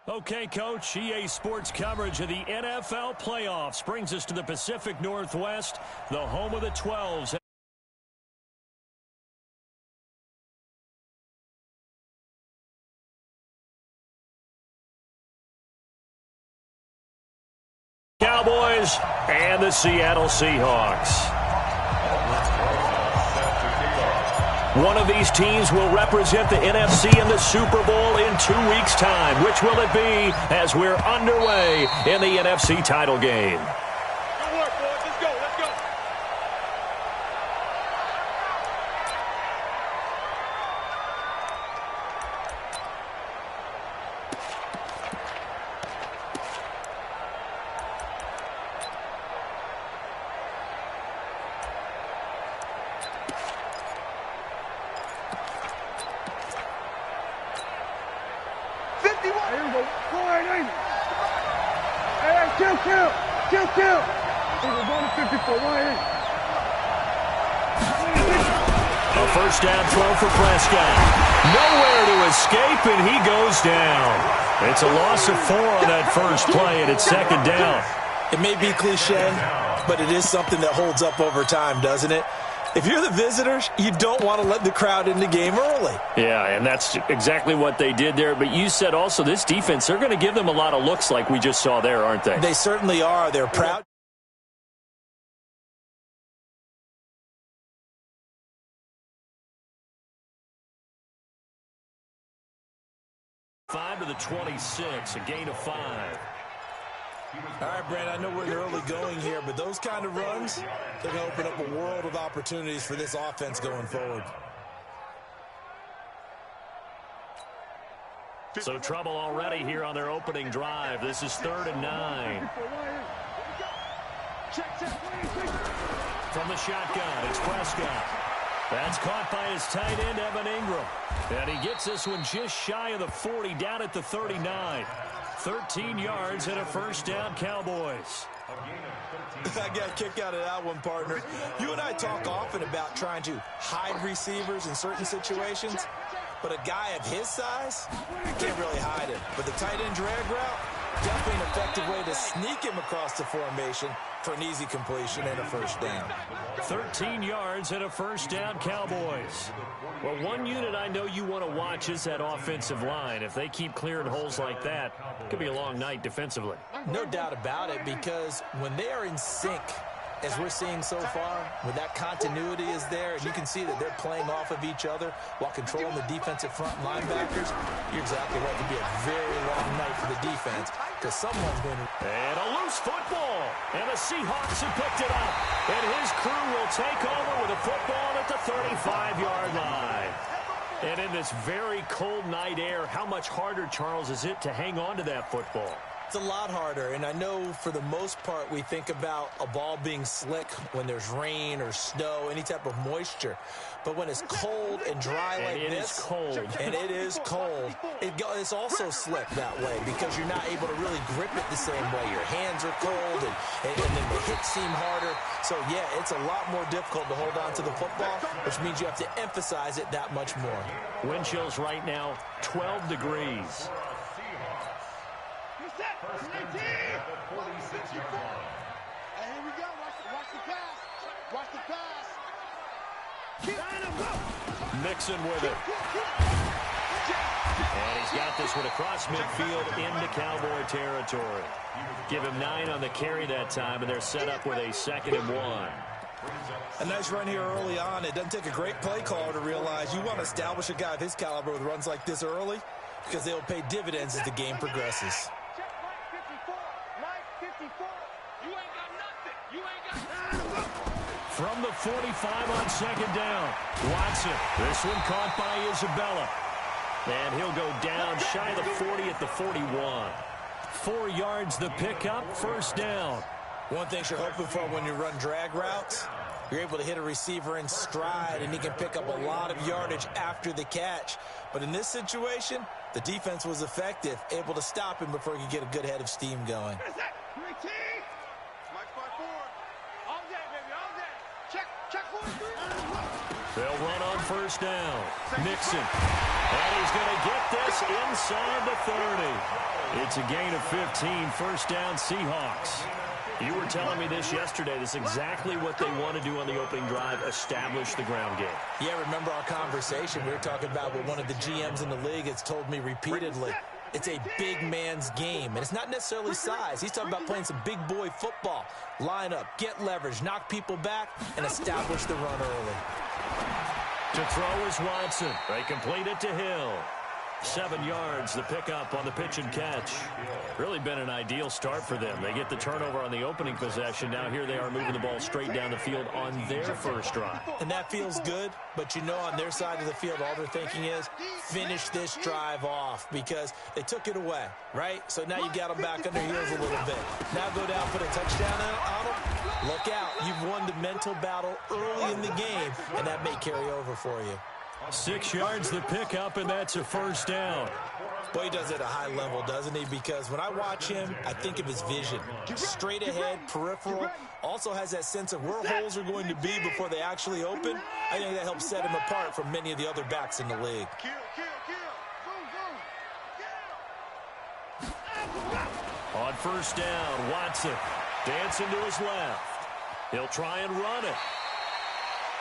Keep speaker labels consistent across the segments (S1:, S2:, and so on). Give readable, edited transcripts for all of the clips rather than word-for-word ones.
S1: Okay, Coach, EA Sports coverage of the NFL playoffs brings us to the Pacific Northwest, the home of the 12s. Cowboys and the Seattle Seahawks. One of these teams will represent the NFC in the Super Bowl in 2 weeks' time. Which will it be as we're underway in the NFC title game?
S2: Good work, boys. Let's go. Let's go.
S3: Kill. He's going to 54.
S1: A first down throw for Prescott. Nowhere to escape, and he goes down. It's a loss of 4 on that first play, and it's second down.
S4: It may be cliche, but it is something that holds up over time, doesn't it? If you're the visitors, you don't want to let the crowd in the game early.
S1: Yeah, and that's exactly what they did there. But you said also this defense, they're going to give them a lot of looks like we just saw there, aren't they?
S4: They certainly are. They're proud.
S1: Five to the 26, a gain of 5.
S4: All right, Brent, I know we're in the early going here, but those kind of runs, they're going to open up a world of opportunities for this offense going forward.
S1: So trouble already here on their opening drive. This is 3rd and 9. From the shotgun, it's Prescott. That's caught by his tight end, Evan Ingram. And he gets this one just shy of the 40, down at the 39. 13 yards and a first down, Cowboys.
S4: I got a kick out of that one, partner. You and I talk often about trying to hide receivers in certain situations, but a guy of his size, you can't really hide him. But the tight end drag route, definitely an effective way to sneak him across the formation for an easy completion and a first down.
S1: 13 yards and a first down, Cowboys. Well, one unit I know you want to watch is that offensive line. If they keep clearing holes like that, it could be a long night defensively.
S4: No doubt about it, because when they are in sync, as we're seeing so far, when that continuity is there, and you can see that they're playing off of each other while controlling the defensive front linebackers, you're exactly right. It could be a very long night for the defense because someone's going to...
S1: And a loose football. And the Seahawks have picked it up. And his crew will take over with a football at the 35-yard line. And in this very cold night air, how much harder, Charles, is it to hang on to that football?
S4: It's a lot harder, and I know for the most part we think about a ball being slick when there's rain or snow, any type of moisture. But when it's cold and dry like this, and it is cold, it's also slick that way because you're not able to really grip it the same way. Your hands are cold, and then the hits seem harder. So, yeah, it's a lot more difficult to hold on to the football, which means you have to emphasize it that much more.
S1: Wind chills right now, 12 degrees.
S2: Hey, here we go. Watch the pass. Watch the pass.
S1: Mixon with it. And he's got this one across midfield into Cowboy territory. Give him 9 on the carry that time, and they're set up with a 2nd and 1.
S4: A nice run here early on. It doesn't take a great play caller to realize you want to establish a guy of his caliber with runs like this early because they'll pay dividends as the game progresses.
S1: From the 45 on 2nd down, Watson. This one caught by Isabella. And he'll go down shy of the 40 at the 41. 4 yards the pickup, first down.
S4: One thing you're hoping for when you run drag routes, you're able to hit a receiver in stride, and he can pick up a lot of yardage after the catch. But in this situation, the defense was effective, able to stop him before he could get a good head of steam going.
S1: They'll run on first down. Mixon. And he's going to get this inside the 30. It's a gain of 15. First down, Seahawks. You were telling me this yesterday. This is exactly what they want to do on the opening drive, establish the ground game.
S4: Yeah, remember our conversation. We were talking about what one of the GMs in the league has told me repeatedly. It's a big man's game, and it's not necessarily size. He's talking about playing some big boy football. Line up, get leverage, knock people back, and establish the run early.
S1: To throw is Watson. They complete it to Hill. 7 yards, the pickup on the pitch and catch. Really been an ideal start for them. They get the turnover on the opening possession. Now here they are moving the ball straight down the field on their first drive.
S4: And that feels good, but you know on their side of the field, all they're thinking is finish this drive off because they took it away, right? So now you got them back on their heels a little bit. Now go down, put a touchdown on them. Look out. You've won the mental battle early in the game, and that may carry over for you.
S1: 6 yards the pickup, and that's a first down.
S4: Boy, he does it at a high level, doesn't he? Because when I watch him, I think of his vision. Straight ahead, peripheral. Also has that sense of where holes are going to be before they actually open. I think that helps set him apart from many of the other backs in the league.
S1: On first down, Watson dancing to his left. He'll try and run it.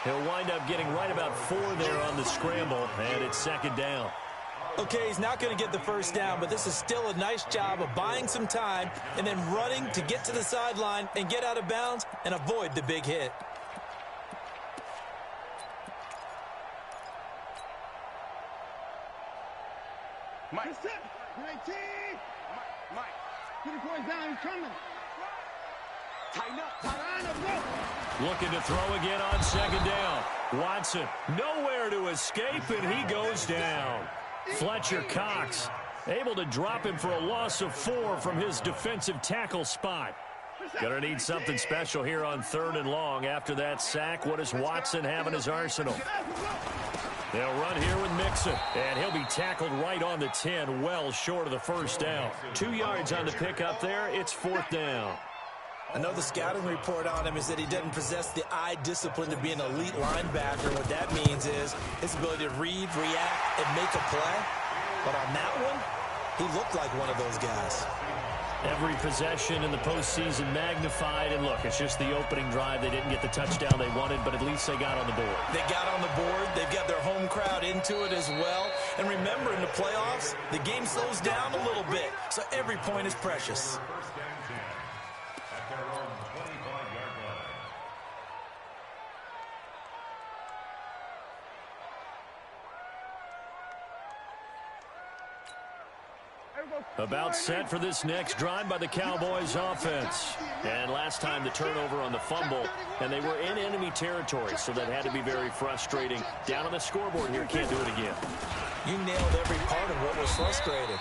S1: He'll wind up getting right about 4 there on the scramble, and it's second down.
S4: Okay, he's not going to get the first down, but this is still a nice job of buying some time and then running to get to the sideline and get out of bounds and avoid the big hit.
S2: Mike. 19. Mike.
S3: Get the boys down. He's coming.
S2: Tighten up.
S1: Looking to throw again on second down. Watson nowhere to escape, and he goes down. Fletcher Cox able to drop him for a loss of 4 from his defensive tackle spot. Gonna need something special here on 3rd and long. After that sack, what does Watson have in his arsenal? They'll run here with Mixon, and he'll be tackled right on the 10, well short of the first down. 2 yards on the pickup there. It's 4th down.
S4: I know the scouting report on him is that he doesn't possess the eye discipline to be an elite linebacker. What that means is his ability to read, react, and make a play. But on that one, he looked like one of those guys.
S1: Every possession in the postseason magnified. And look, it's just the opening drive. They didn't get the touchdown they wanted, but at least they got on the board.
S4: They got on the board. They've got their home crowd into it as well. And remember, in the playoffs, the game slows down a little bit. So every point is precious.
S1: About set for this next drive by the Cowboys offense. And last time the turnover on the fumble, and they were in enemy territory, so that had to be very frustrating. Down on the scoreboard here, can't do it again.
S4: You nailed every part of what was frustrating.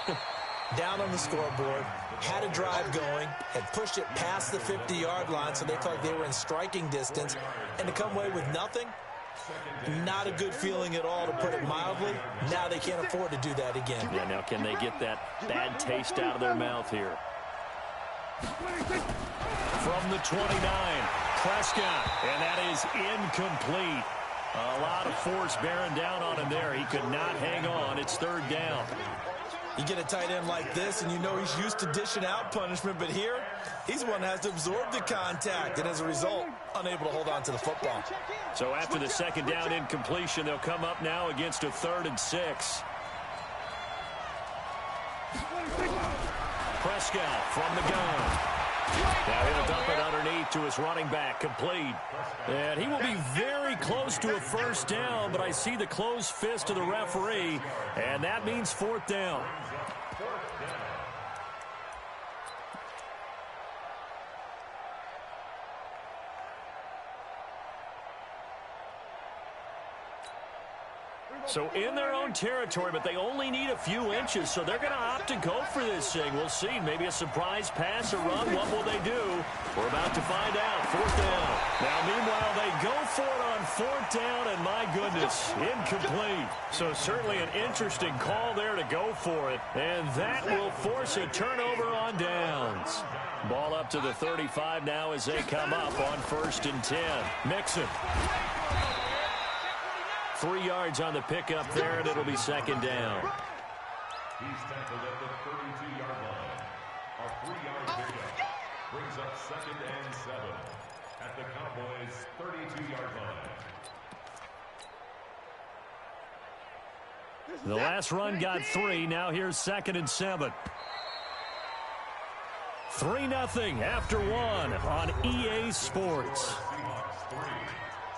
S4: Down on the scoreboard, had a drive going, had pushed it past the 50-yard line, so they felt like they were in striking distance, and to come away with nothing, not a good feeling at all, to put it mildly. Now they can't afford to do that again.
S1: Yeah, now can they get that bad taste out of their mouth here? From the 29, Prescott, and that is incomplete. A lot of force bearing down on him there. He could not hang on. It's 3rd down.
S4: You get a tight end like this, and you know he's used to dishing out punishment, but here, he's one that has to absorb the contact, and as a result, unable to hold on to the football.
S1: So after the second down incompletion, they'll come up now against a 3rd and 6. Prescott from the gun. Now he'll dump it underneath to his running back, complete. And he will be very close to a first down, but I see the closed fist of the referee, and that means 4th down. So in their own territory, but they only need a few inches, so they're going to opt to go for this thing. We'll see. Maybe a surprise pass or run. What will they do? We're about to find out. 4th down. Now, meanwhile, they go for it on 4th down, and my goodness, incomplete. So certainly an interesting call there to go for it, and that will force a turnover on downs. Ball up to the 35 now as they come up on 1st and 10. Mixon. 3 yards on the pickup there, and it'll be second down.
S5: He's tackled at the 32-yard line. A 3-yard pickup brings up second and 7 at the Cowboys' 32-yard line.
S1: The last run got 3. Now here's second and 7. 3-0 after 1 on EA Sports.
S5: Seahawks 3,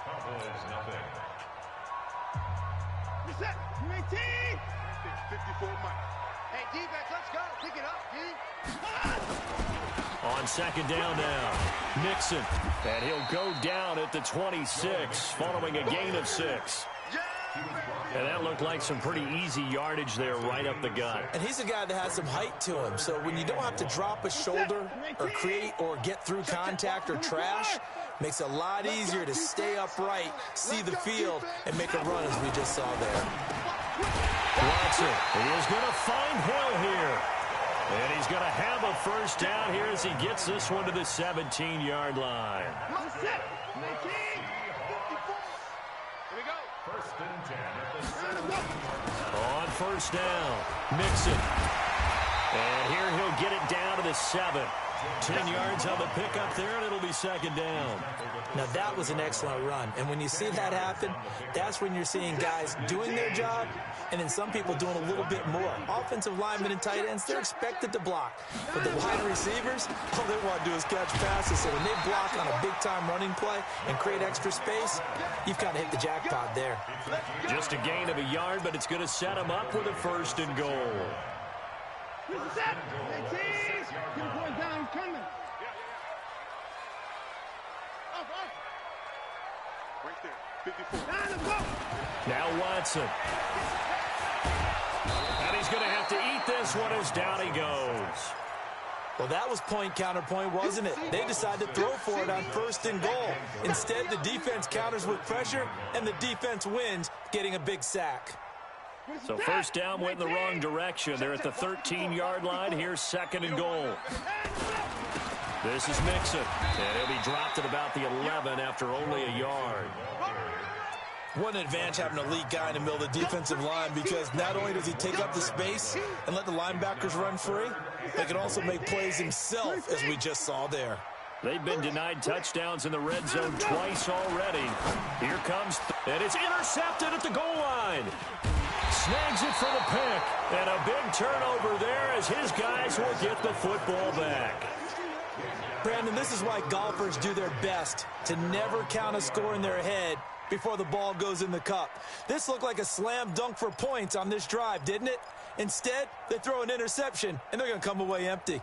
S5: Cowboys nothing.
S3: Reset. 19.
S2: 54 Mike. Hey, defense, let's go. Pick it up, D.
S1: On second down now, Mixon. And he'll go down at the 26 following a gain of 6. And that looked like some pretty easy yardage there right up the gut.
S4: And he's a guy that has some height to him, so when you don't have to drop a shoulder or create or get through contact or trash, makes it a lot easier to stay upright, see the field, and make a run as we just saw there.
S1: Watson, he is going to find Hill here. And he's going to have a first down here as he gets this one to the 17-yard line.
S5: First and 10 at the 17-yard line.
S1: On first down, Mixon. And here he'll get it down to the 7. 10 yards on the pickup there, and it'll be second down.
S4: Now, that was an excellent run. And when you see that happen, that's when you're seeing guys doing their job and then some people doing a little bit more. Offensive linemen and tight ends, they're expected to block. But the wide receivers, all they want to do is catch passes. So when they block on a big-time running play and create extra space, you've kind of hit the jackpot there.
S1: Just a gain of a yard, but it's going to set him up with a first and goal.
S3: Reset. 19. Get the boys down. Coming.
S2: Right there. 54.
S1: Now Watson. And he's going to have to eat this one as down he goes.
S4: Well, that was point counterpoint, wasn't it? They decided to throw for it on first and goal. Instead, the defense counters with pressure, and the defense wins, getting a big sack.
S1: So first down went in the wrong direction. They're at the 13-yard line. Here's second and goal. This is Mixon. And he'll be dropped at about the 11 after only a yard.
S4: What an advantage having an elite guy in the middle of the defensive line, because not only does he take up the space and let the linebackers run free, they can also make plays himself, as we just saw there.
S1: They've been denied touchdowns in the red zone twice already. Here comes, and it's intercepted at the goal line. Snags it for the pick, and a big turnover there as his guys will get the football back.
S4: Brandon, this is why golfers do their best to never count a score in their head before the ball goes in the cup. This looked like a slam dunk for points on this drive, didn't it? Instead, they throw an interception, and they're going to come away empty.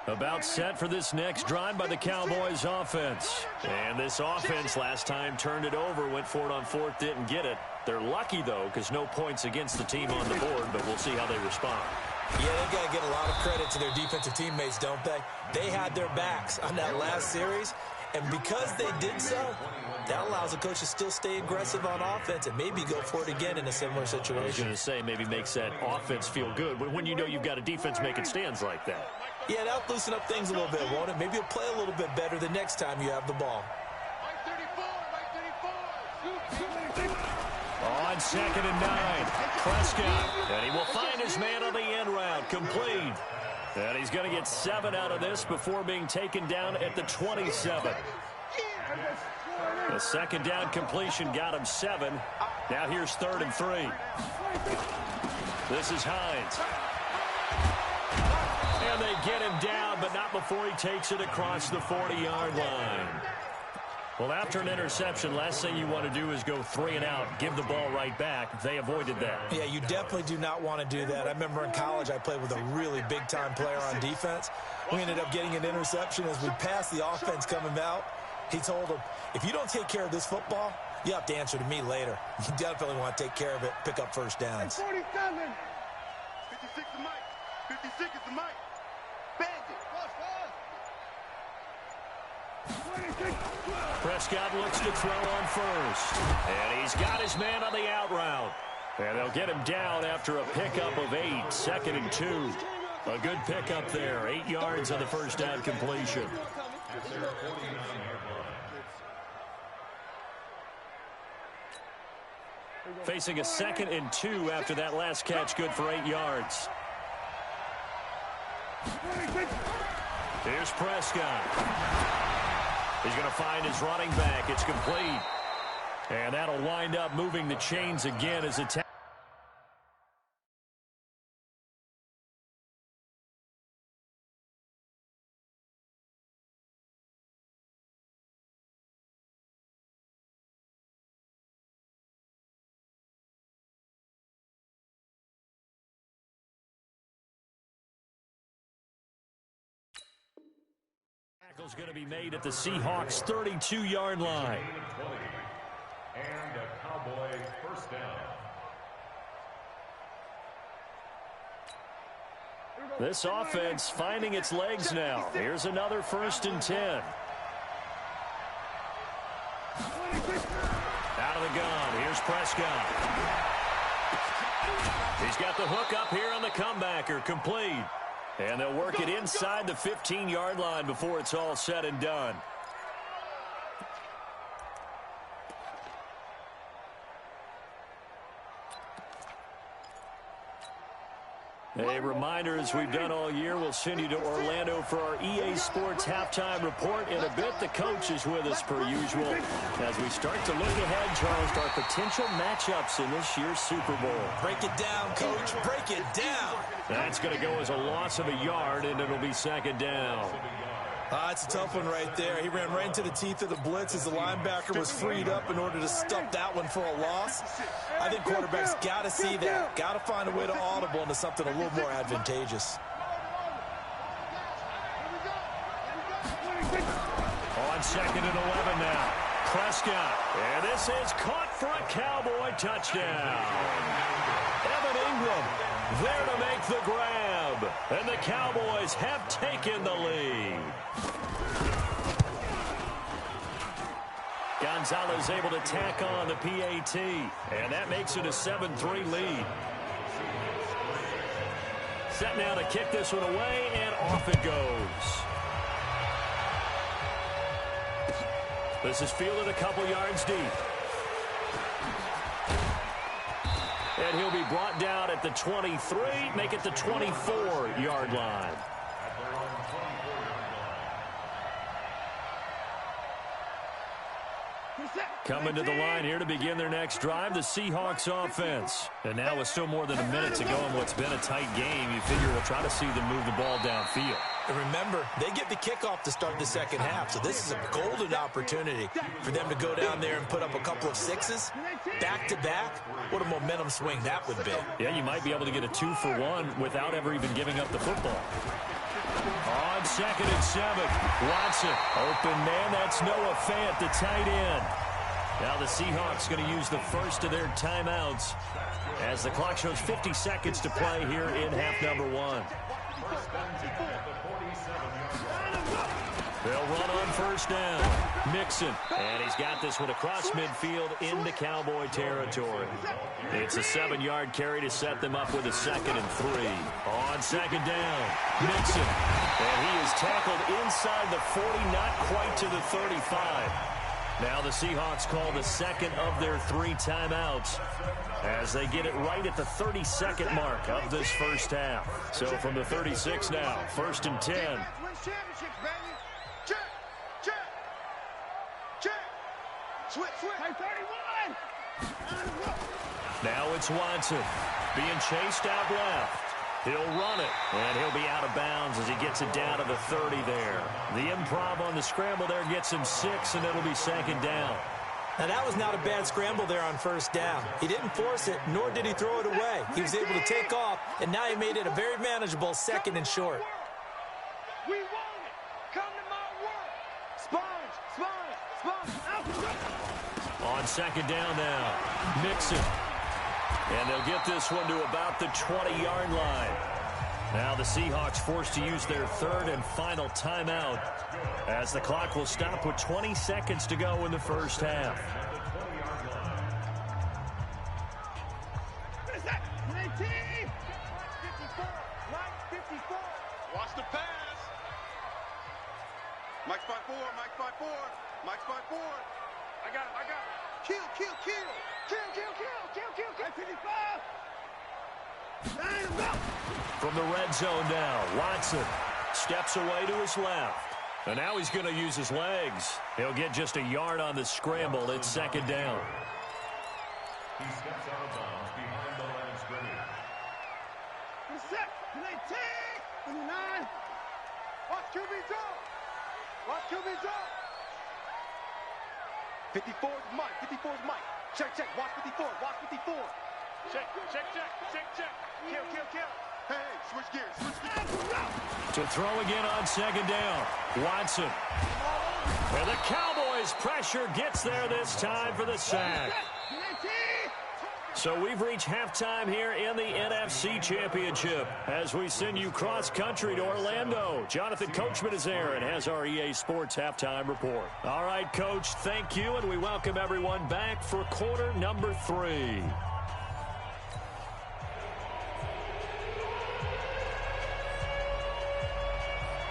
S1: About set for this next drive by the Cowboys offense. And this offense last time turned it over, went for it on fourth, didn't get it. They're lucky, though, because no points against the team on the board, but we'll see how they respond.
S4: Yeah, they've got to get a lot of credit to their defensive teammates, don't they? They had their backs on that last series, and because they did so, that allows the coach to still stay aggressive on offense and maybe go for it again in a similar situation.
S1: I was going to say, maybe makes that offense feel good when you know you've got a defense making stands like that.
S4: Yeah, that'll loosen up things a little bit, won't it? Maybe you'll play a little bit better the next time you have the ball.
S1: On second and 9, Prescott. And he will find his man on the end route, complete. And he's going to get 7 out of this before being taken down at the 27. The second down completion got him 7. Now here's third and 3. This is Hines. And they get him down, but not before he takes it across the 40-yard line. Well, after an interception, last thing you want to do is go 3 and out, give the ball right back. They avoided that.
S4: Yeah, you definitely do not want to do that. I remember in college I played with a really big-time player on defense. We ended up getting an interception as we passed the offense coming out. He told him, if you don't take care of this football, you have to answer to me later. You definitely want to take care of it, pick up first downs.
S3: 47.
S2: 56 is Mike. 56 is the Mike. Bandit.
S1: Prescott looks to throw on first. And he's got his man on the out route. And they'll get him down after a pickup of 8, second and 2. A good pickup there, 8 yards on the first down completion. Facing a 2nd and 2 after that last catch, good for 8 yards. Here's Prescott. He's going to find his running back. It's complete. And that'll wind up moving the chains again as attack. Tackle's going to be made at the Seahawks' 32-yard line.
S5: And a Cowboys first down.
S1: This offense finding its legs now. Here's another 1st and 10. Out of the gun. Here's Prescott. He's got the hook up here on the comebacker. Complete. And they'll work it inside the 15-yard line before it's all said and done. A reminder, as we've done all year, we'll send you to Orlando for our EA Sports halftime report. In a bit, the coach is with us per usual as we start to look ahead, Charles, to our potential matchups in this year's Super Bowl.
S4: Break it down, Coach. Break it down.
S1: That's going to go as a loss of a yard, and it'll be 2nd down.
S4: It's a tough one right there. He ran right into the teeth of the blitz as the linebacker was freed up in order to stuff that one for a loss. I think quarterbacks got to see that. Got to find a way to audible into something a little more advantageous.
S1: On 2nd and 11 now. Prescott. And this is caught for a Cowboy touchdown. Evan Ingram there to make the grab. And the Cowboys have taken the lead. Gonzalez able to tack on the PAT. And that makes it a 7-3 lead. Set now to kick this one away, and off it goes. This is fielded a couple yards deep. And he'll be brought down at the 23, make it the 24-yard line. Coming to the line here to begin their next drive, the Seahawks offense. And now with still more than a minute to go in what's been a tight game, you figure we'll try to see them move the ball downfield.
S4: And remember, they get the kickoff to start the second half, so this is a golden opportunity for them to go down there and put up a couple of sixes back-to-back. What a momentum swing that would be.
S1: Yeah, you might be able to get a 2-for-1 without ever even giving up the football. On 2nd and 7, Watson, open man, that's Noah Fant, the tight end. Now the Seahawks going to use the first of their timeouts as the clock shows 50 seconds to play here in half number 1. They'll run on 1st down. Mixon, and he's got this one across midfield into Cowboy territory. It's a 7-yard carry to set them up with a 2nd and 3. On 2nd down, Mixon, and he is tackled inside the 40, not quite to the 35. Now the Seahawks call the 2nd of their 3 timeouts as they get it right at the 32nd mark of this first half. So from the 36 now, 1st and 10. Now it's Watson being chased out left. He'll run it, and he'll be out of bounds as he gets it down to the 30 there. The improv on the scramble there gets him 6, and it'll be 2nd down.
S4: Now, that was not a bad scramble there on 1st down. He didn't force it, nor did he throw it away. He was able to take off, and now he made it a very manageable 2nd and short.
S3: We want it. Come to my work. Sponge.
S1: On 2nd down now, Mixon. And they'll get this one to about the 20-yard line. Now the Seahawks forced to use their 3rd and final timeout as the clock will stop with 20 seconds to go in the first half.
S2: Watch the pass. Mike 5-4, Mike 5-4, Mike 5-4. I got it.
S3: Kill. At 55.
S1: From the red zone now, Watson steps away to his left. And now he's going to use his legs. He'll get just a yard on the scramble. It's second down.
S5: He steps out of bounds behind the line of scrimmage.
S3: Set. 19. 29.
S2: Watch QB drop. 54 is Mike. Check. Watch 54. Check. Kill. Hey, switch gears.
S1: To throw again on second down, Watson. And the Cowboys' pressure gets there this time for the sack. So we've reached halftime here in the NFC Championship as we send you cross-country to Orlando. Jonathan Coachman is there and has our EA Sports halftime report. All right, Coach, thank you, and we welcome everyone back for quarter number 3.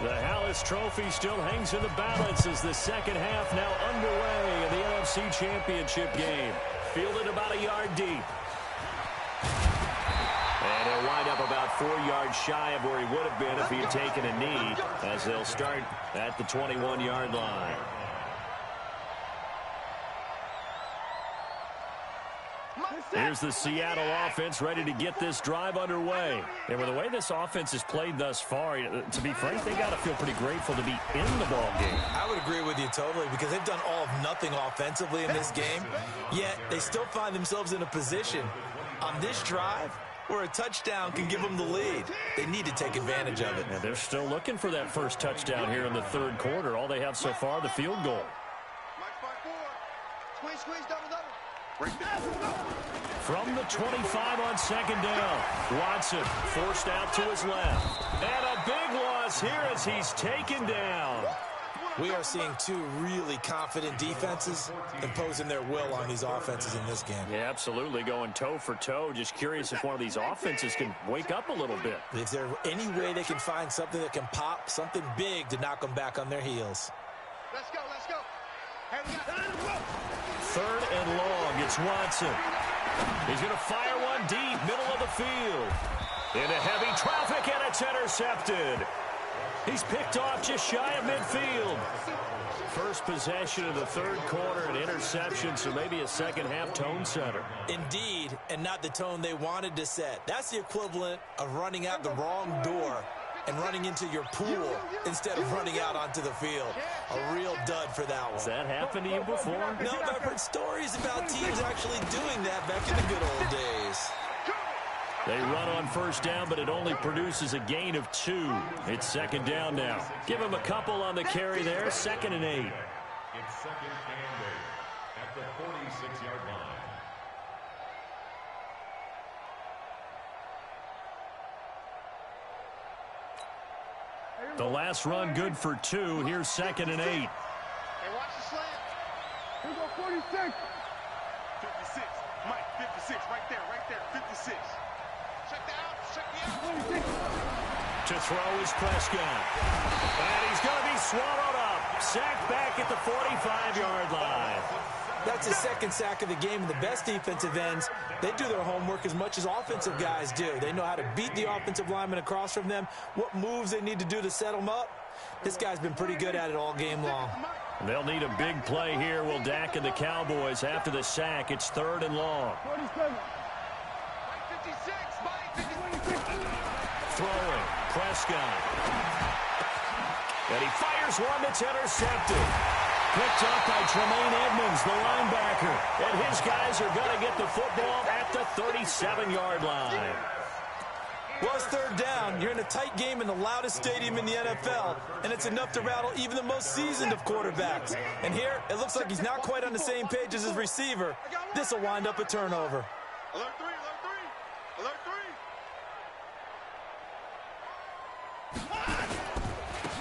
S1: The Hallis Trophy still hangs in the balance as the second half now underway in the NFC Championship game. Fielded about a yard deep. And he'll wind up about 4 yards shy of where he would have been if he had taken a knee, as they'll start at the 21-yard line. Here's the Seattle offense ready to get this drive underway. And with the way this offense has played thus far, to be frank, they got to feel pretty grateful to be in the ball game.
S4: I would agree with you totally, because they've done all of nothing offensively in this game, yet they still find themselves in a position on this drive where a touchdown can give them the lead. They need to take advantage of it.
S1: And they're still looking for that first touchdown here in the third quarter. All they have so far, the field goal.
S3: Squeeze, double.
S1: From the 25 on second down, Watson forced out to his left. And a big loss here as he's taken down.
S4: We are seeing 2 really confident defenses imposing their will on these offenses in this game.
S1: Yeah, absolutely, going toe for toe. Just curious if one of these offenses can wake up a little bit.
S4: Is there any way they can find something that can pop, something big to knock them back on their heels?
S3: Let's go. Hey, we got time.
S1: Third and long, it's Watson. He's going to fire one deep, middle of the field. Into heavy traffic, and it's intercepted. He's picked off just shy of midfield. First possession of the third quarter, an interception, so maybe a second-half tone setter.
S4: Indeed, and not the tone they wanted to set. That's the equivalent of running out the wrong door and running into your pool instead of running out onto the field. A real dud for that one.
S1: Has that happened to you before?
S4: No, but I've heard stories about teams actually doing that back in the good old days.
S1: They run on first down, but it only produces a gain of 2. It's second down now. Give him a couple on the carry there, 2nd and 8.
S5: It's 2nd and 8 at the 46-yard line.
S1: The last run good for 2. Here's 2nd and 8.
S3: Hey, watch the slant. Here we go, 46.
S2: 56. Mike, 56. Right there. 56.
S3: Check the out. 46.
S1: To throw is Prescott. And he's going to be swallowed up. Sacked back at the 45-yard line.
S4: That's his 2nd sack of the game, and the best defensive ends, they do their homework as much as offensive guys do. They know how to beat the offensive lineman across from them, what moves they need to do to set them up. This guy's been pretty good at it all game long.
S1: They'll need a big play here, will Dak and the Cowboys after the sack. It's 3rd and long.
S3: 47.
S1: Throwing, Prescott. And he fires one that's intercepted. Picked up by Tremaine Edmonds, the linebacker. And his guys are going to get the football at the 37-yard line.
S4: Well, it's 3rd down. You're in a tight game in the loudest stadium in the NFL, and it's enough to rattle even the most seasoned of quarterbacks. And here, it looks like he's not quite on the same page as his receiver. This will wind up a turnover.
S2: Alert 3.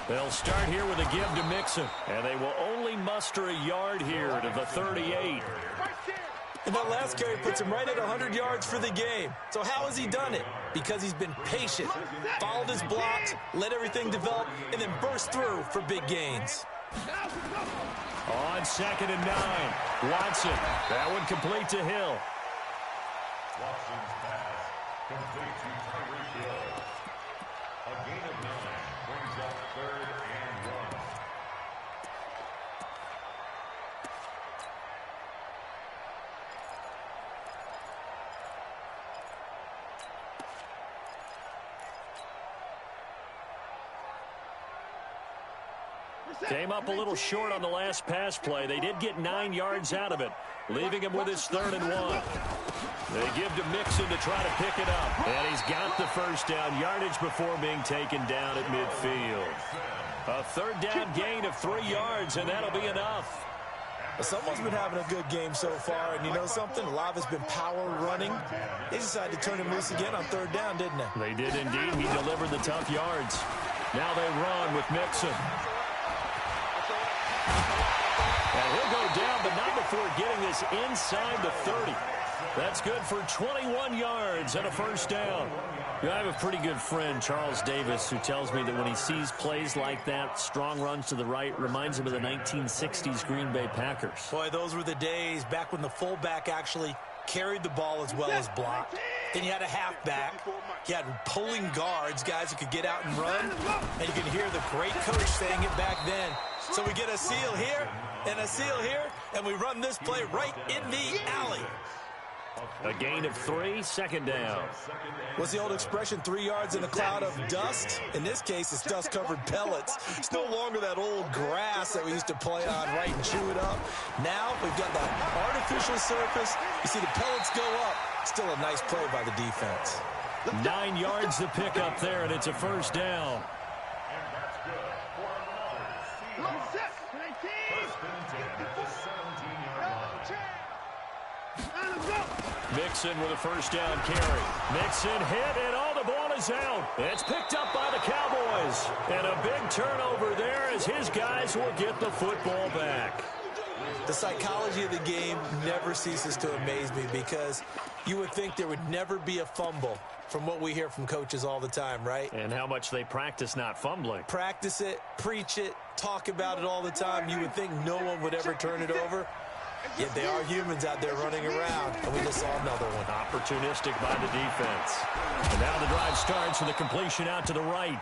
S1: They'll start here with a give to Mixon, and they will only muster a yard here to the 38.
S4: And that last carry puts him right at 100 yards for the game. So how has he done it? Because he's been patient, followed his blocks, let everything develop, and then burst through for big gains.
S1: On 2nd and 9, Watson. That one complete to Hill.
S5: Watson's pass complete to Tyreek Hill. A gain of 9 brings up 3rd and 1.
S1: Came up a little short on the last pass play. They did get 9 yards out of it, leaving him with his 3rd and 1. They give to Mixon to try to pick it up. And he's got the first down yardage before being taken down at midfield. A 3rd down gain of 3 yards, and that'll be enough.
S4: Someone's been having a good game so far, and you know something? A lot of it's been power running. They decided to turn him loose again on 3rd down, didn't they?
S1: They did indeed. He delivered the tough yards. Now they run with Mixon. And he'll go down, but not before getting this inside the 30. That's good for 21 yards and a first down. I have a pretty good friend, Charles Davis, who tells me that when he sees plays like that, strong runs to the right, reminds him of the 1960s Green Bay Packers.
S4: Boy, those were the days back when the fullback actually carried the ball as well as blocked. Then you had a halfback. You had pulling guards, guys who could get out and run. And you can hear the great coach saying it back then. So we get a seal here and a seal here, and we run this play right in the alley.
S1: A gain of 3, 2nd down.
S4: What's the old expression, 3 yards in a cloud of dust? In this case, it's dust-covered pellets. It's no longer that old grass that we used to play on, right, and chew it up. Now we've got that artificial surface. You see the pellets go up. Still a nice play by the defense.
S1: 9 yards to pick up there, and it's a first down.
S5: And that's good for another Seahawks. 1st and 10 at the 17-yard line.
S1: Mixon with a first down carry. Mixon hit, and all the ball is out. It's picked up by the Cowboys. And a big turnover there as his guys will get the football back.
S4: The psychology of the game never ceases to amaze me because you would think there would never be a fumble from what we hear from coaches all the time, right?
S1: And how much they practice not fumbling.
S4: Practice it, preach it, talk about it all the time. You would think no one would ever turn it over. Yet they are humans out there running around, and we just saw another one.
S1: Opportunistic by the defense. And now the drive starts with a completion out to the right.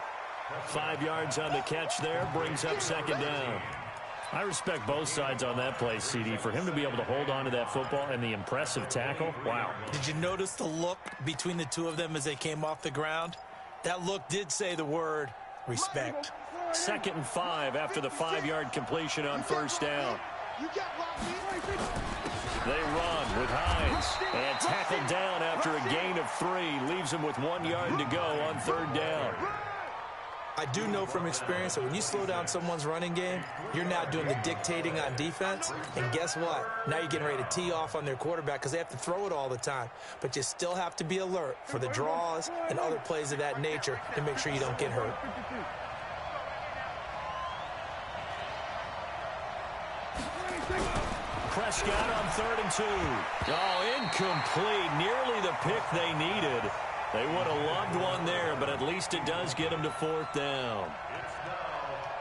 S1: 5 yards on the catch there, brings up 2nd down. I respect both sides on that play, CD. For him to be able to hold on to that football and the impressive tackle, wow.
S4: Did you notice the look between the two of them as they came off the ground? That look did say the word respect.
S1: 2nd and 5 after the 5-yard completion on first down. They run with Hines and tackled down after a gain of 3. Leaves him with 1 yard to go on 3rd down.
S4: I do know from experience that when you slow down someone's running game, you're now doing the dictating on defense. And guess what? Now you're getting ready to tee off on their quarterback because they have to throw it all the time. But you still have to be alert for the draws and other plays of that nature to make sure you don't get hurt.
S1: Prescott on 3rd and 2. Oh, incomplete. Nearly the pick they needed. They would have loved one there, but at least it does get them to 4th down.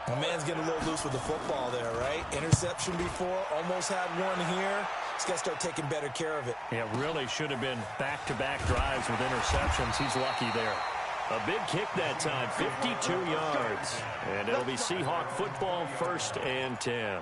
S4: My man's getting a little loose with the football there, right? Interception before, almost had one here. He's got to start taking better care of it.
S1: Yeah, really should have been back-to-back drives with interceptions. He's lucky there. A big kick that time, 52 yards. And it'll be Seahawk football, 1st and 10.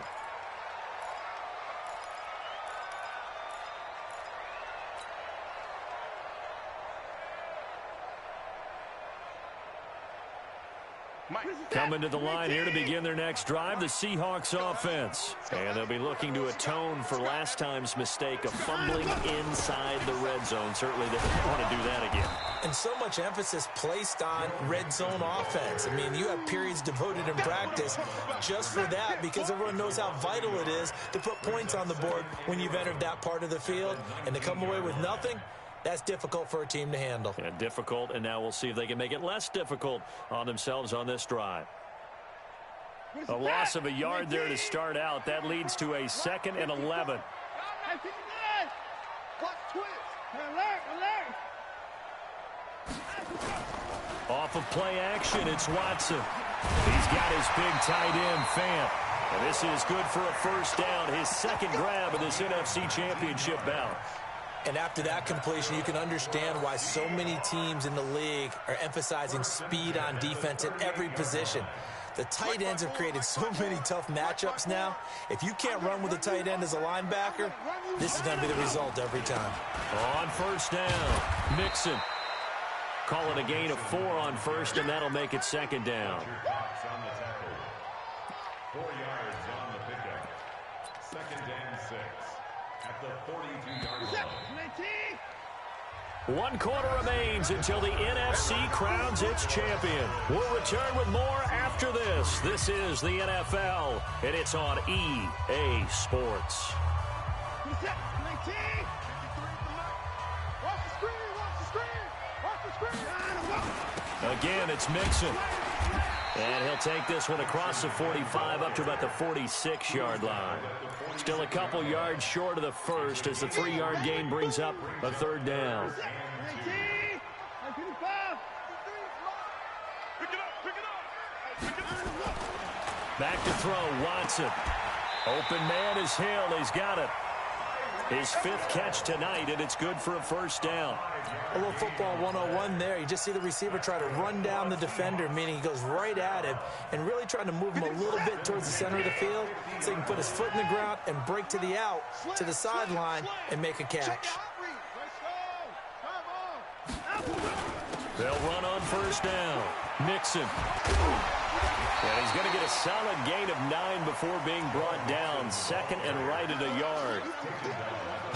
S1: Coming to the line here to begin their next drive, the Seahawks offense. And they'll be looking to atone for last time's mistake of fumbling inside the red zone. Certainly they don't want to do that again.
S4: And so much emphasis placed on red zone offense. I mean, you have periods devoted in practice just for that because everyone knows how vital it is to put points on the board when you've entered that part of the field. And to come away with nothing, that's difficult for a team to handle.
S1: Yeah, difficult, and now we'll see if they can make it less difficult on themselves on this drive. A loss of a yard there to start out. That leads to a 2nd and 11. Off of play action, it's Watson. He's got his big tight end, Fant. And this is good for a first down, his second grab of this NFC Championship bout.
S4: And after that completion, you can understand why so many teams in the league are emphasizing speed on defense at every position. The tight ends have created so many tough matchups now. If you can't run with a tight end as a linebacker, this is going to be the result every time.
S1: On first down, Mixon. Call it a gain of 4 on first, and that'll make it second down.
S5: 4 yards on the pickup. Second and 6 at the 42-yard line.
S1: 1 quarter remains until the NFC crowns its champion. We'll return with more after this. This is the NFL, and it's on EA Sports. Again, it's Mixon. And he'll take this one across the 45 up to about the 46-yard line. Still a couple yards short of the first as the 3-yard gain brings up a third down. Back to throw, Watson. Open man is Hill. He's got it. His 5th catch tonight, and it's good for a first down.
S4: A little football 101 there. You just see the receiver try to run down the defender, meaning he goes right at him and really trying to move him a little bit towards the center of the field so he can put his foot in the ground and break to the out, to the sideline, and make a catch.
S1: They'll run on first down. Mixon. And he's going to get a solid gain of 9 before being brought down. Second and right at a yard.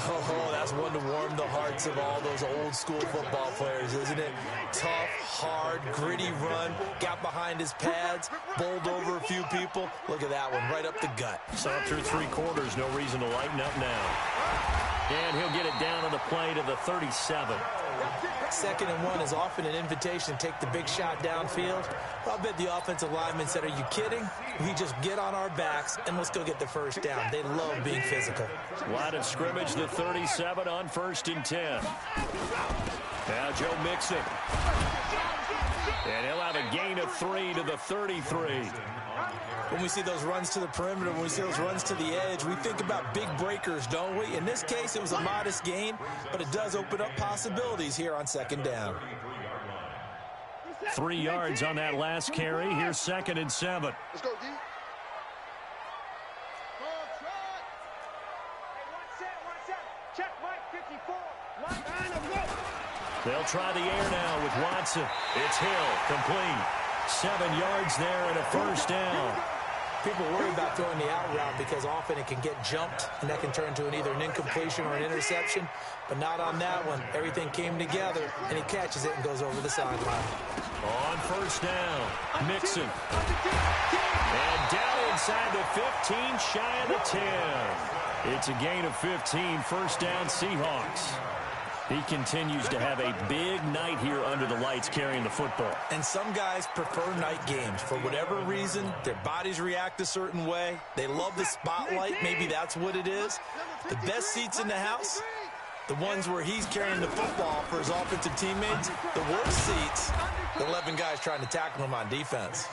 S4: Oh, that's one to warm the hearts of all those old school football players, isn't it? Tough, hard, gritty run. Got behind his pads, bowled over a few people. Look at that one, right up the gut.
S1: So through 3 quarters, no reason to lighten up now. And he'll get it down on the play to the 37.
S4: Second and 1 is often an invitation to take the big shot downfield. I'll bet the offensive lineman said, are you kidding? We just get on our backs and let's go get the first down. They love being physical.
S1: Line of scrimmage, the 37 on first and 10. Now Joe Mixon. And he'll have a gain of 3 to the 33.
S4: When we see those runs to the perimeter, when we see those runs to the edge, we think about big breakers, don't we? In this case, it was a modest gain, but it does open up possibilities here on second down.
S1: 3 yards on that last carry. Here's second and 7.
S2: Let's go, D.
S3: Check Mike 54.
S1: They'll try the air now with Watson. It's Hill, complete. 7 yards there and a first down.
S4: People worry about throwing the out route because often it can get jumped, and that can turn to either an incompletion or an interception. But not on that one. Everything came together, and he catches it and goes over the sideline.
S1: On first down, Mixon. And down inside the 15, shy of the 10. It's a gain of 15, first down Seahawks. He continues to have a big night here under the lights carrying the football.
S4: And some guys prefer night games. For whatever reason, their bodies react a certain way. They love the spotlight. Maybe that's what it is. The best seats in the house, the ones where he's carrying the football for his offensive teammates. The worst seats, the 11 guys trying to tackle him on defense.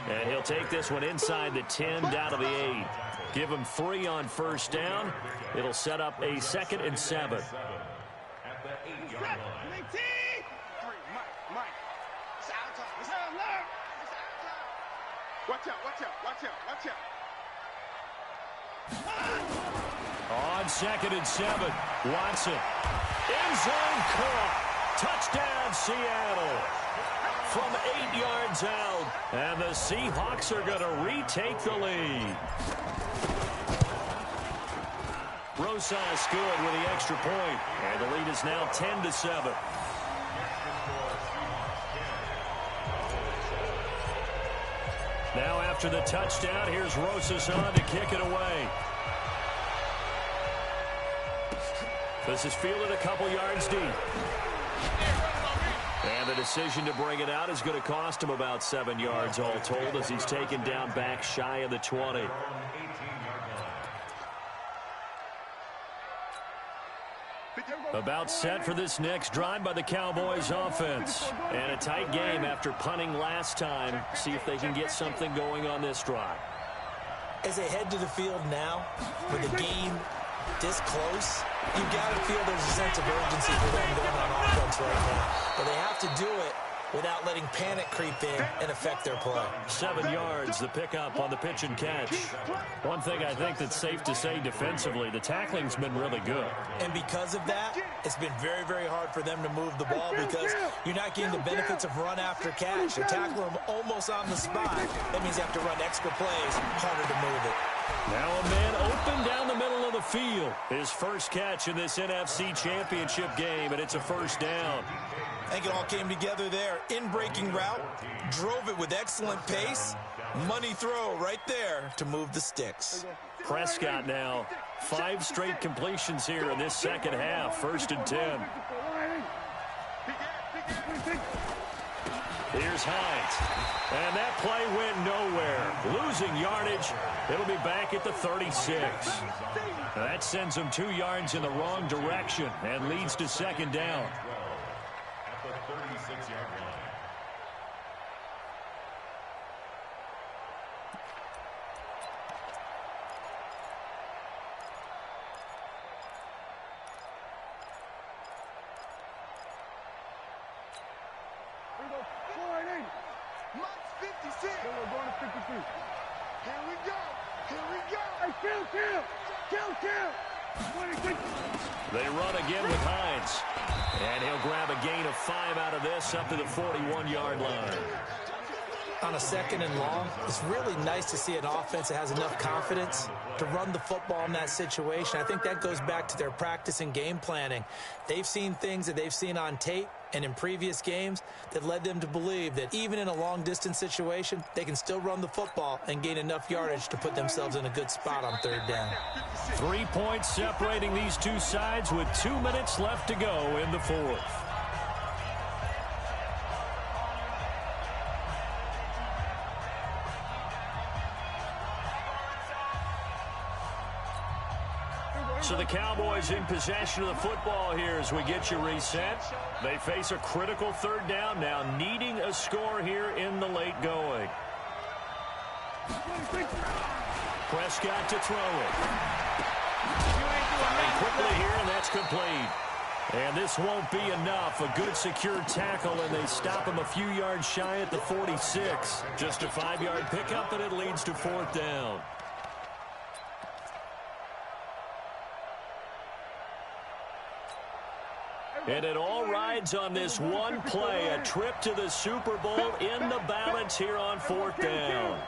S1: And he'll take this one inside the 10, down to the 8. Give him 3 on first down. It'll set up a second and 7.
S2: Watch out, watch out, watch out, watch out.
S1: On second and 7, Watson. End zone caught. Touchdown, Seattle. From 8 yards out. And the Seahawks are going to retake the lead. Rosas good with the extra point. And the lead is now 10-7. Now after the touchdown, here's Rosas on to kick it away. This is fielded a couple yards deep. And the decision to bring it out is going to cost him about 7 yards all told as he's taken down back shy of the 20. About set for this next drive by the Cowboys offense. And a tight game after punting last time. See if they can get something going on this drive.
S4: As they head to the field now, with the game this close, you've got to feel there's a sense of urgency for them going on offense right now. But they have to do it without letting panic creep in and affect their play.
S1: 7 yards, the pickup on the pitch and catch. One thing I think that's safe to say defensively, the tackling's been really good.
S4: And because of that, it's been very, very hard for them to move the ball because you're not getting the benefits of run after catch. You're tackling them almost on the spot. That means you have to run extra plays, harder to move it.
S1: Now a man open down the middle of the field. His first catch in this NFC Championship game, and it's a first down.
S4: I think it all came together there. In-breaking route, drove it with excellent pace. Money throw right there to move the sticks.
S1: Prescott now, 5 straight completions here in this second half. 1st and 10. Here's Hines. And that play went nowhere. Losing yardage. It'll be back at the 36. That sends them 2 yards in the wrong direction and leads to 2nd down.
S5: At the 36-yard line.
S2: Mike's 56. We're going to 53. Here we go. Here we go. Hey, kill. 26.
S1: They run again with Hines. And he'll grab a gain of 5 out of this up to the 41-yard line.
S4: On a 2nd and long, it's really nice to see an offense that has enough confidence to run the football in that situation. I think that goes back to their practice and game planning. They've seen things that they've seen on tape and in previous games that led them to believe that even in a long-distance situation, they can still run the football and gain enough yardage to put themselves in a good spot on 3rd down.
S1: 3 points separating these two sides with 2 minutes left to go in the 4th. So the Cowboys in possession of the football here as we get you reset. They face a critical 3rd down now, needing a score here in the late going. Prescott to throw it. Firing quickly here, and that's complete. And this won't be enough. A good secure tackle, and they stop him a few yards shy at the 46. Just a 5-yard pickup, and it leads to 4th down. And it all rides on this one play, a trip to the Super Bowl in the balance here on 4th down.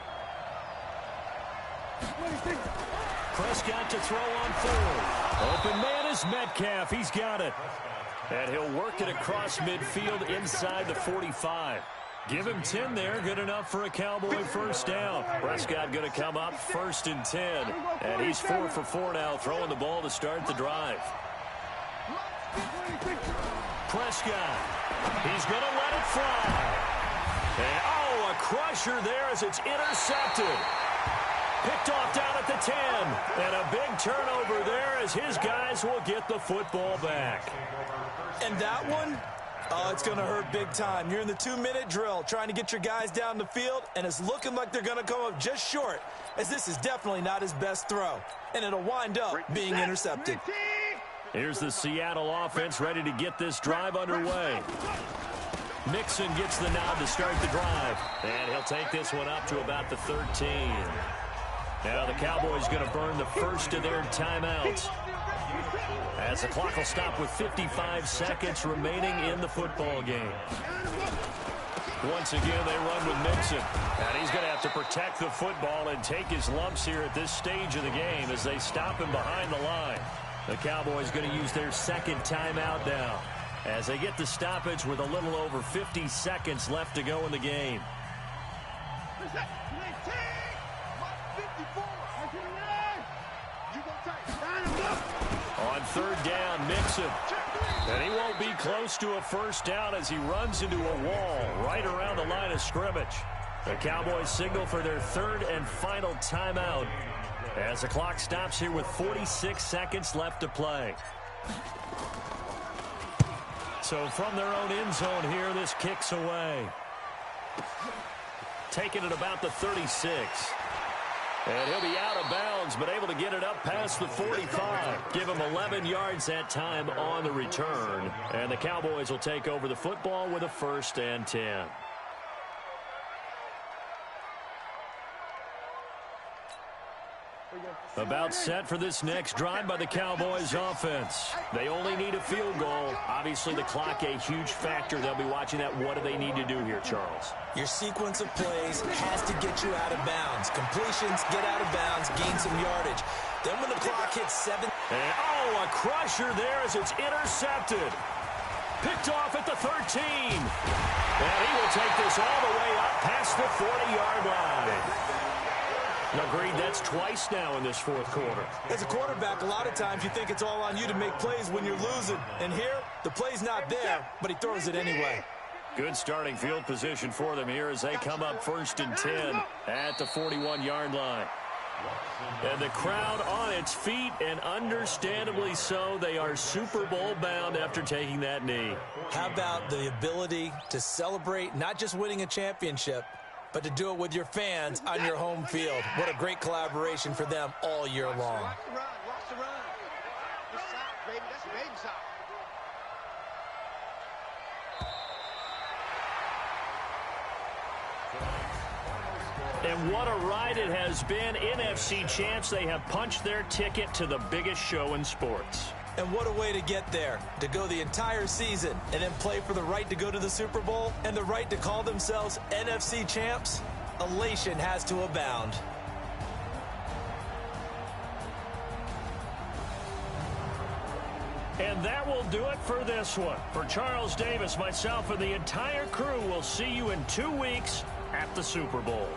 S1: Prescott to throw on 4th. Open man is Metcalf. He's got it. And he'll work it across midfield inside the 45. Give him 10 there. Good enough for a Cowboy first down. Prescott going to come up 1st and 10. And he's 4 for 4 now, throwing the ball to start the drive. Prescott, he's going to let it fly. And, oh, a crusher there as it's intercepted. Picked off down at the 10. And a big turnover there as his guys will get the football back.
S4: And that one, oh, it's going to hurt big time. You're in the 2-minute drill trying to get your guys down the field, and it's looking like they're going to come up just short, as this is definitely not his best throw. And it'll wind up being intercepted.
S1: Here's the Seattle offense ready to get this drive underway. Mixon gets the nod to start the drive. And he'll take this one up to about the 13. Now the Cowboys going to burn the first of their timeouts, as the clock will stop with 55 seconds remaining in the football game. Once again, they run with Mixon. And he's going to have to protect the football and take his lumps here at this stage of the game as they stop him behind the line. The Cowboys going to use their 2nd timeout now as they get the stoppage with a little over 50 seconds left to go in the game. On 3rd down, Mixon. And he won't be close to a first down as he runs into a wall right around the line of scrimmage. The Cowboys signal for their 3rd and final timeout as the clock stops here with 46 seconds left to play. So from their own end zone here, this kicks away. Taking it about the 36. And he'll be out of bounds, but able to get it up past the 45. Give him 11 yards that time on the return. And the Cowboys will take over the football with a 1st and 10. About set for this next drive by the Cowboys offense. They only need a field goal. Obviously, the clock a huge factor. They'll be watching that. What do they need to do here, Charles?
S4: Your sequence of plays has to get you out of bounds. Completions, get out of bounds, gain some yardage. Then when the clock hits 7.
S1: And, a crusher there as it's intercepted. Picked off at the 13. And he will take this all the way up past the 40-yard line. Agreed, that's twice now in this 4th quarter.
S4: As a quarterback, a lot of times you think it's all on you to make plays when you're losing. And here, the play's not there, but he throws it anyway.
S1: Good starting field position for them here as they come up 1st and 10 at the 41-yard line. And the crowd on its feet, and understandably so. They are Super Bowl bound after taking that knee.
S4: How about the ability to celebrate not just winning a championship, but to do it with your fans on your home field? What a great collaboration for them all year long.
S2: Watch the run. Watch the run. This side, baby. That's the baby side.
S1: And what a ride it has been. NFC champs, they have punched their ticket to the biggest show in sports.
S4: And what a way to get there, to go the entire season and then play for the right to go to the Super Bowl and the right to call themselves NFC champs. Elation has to abound.
S1: And that will do it for this one. For Charles Davis, myself, and the entire crew, we'll see you in 2 weeks at the Super Bowl.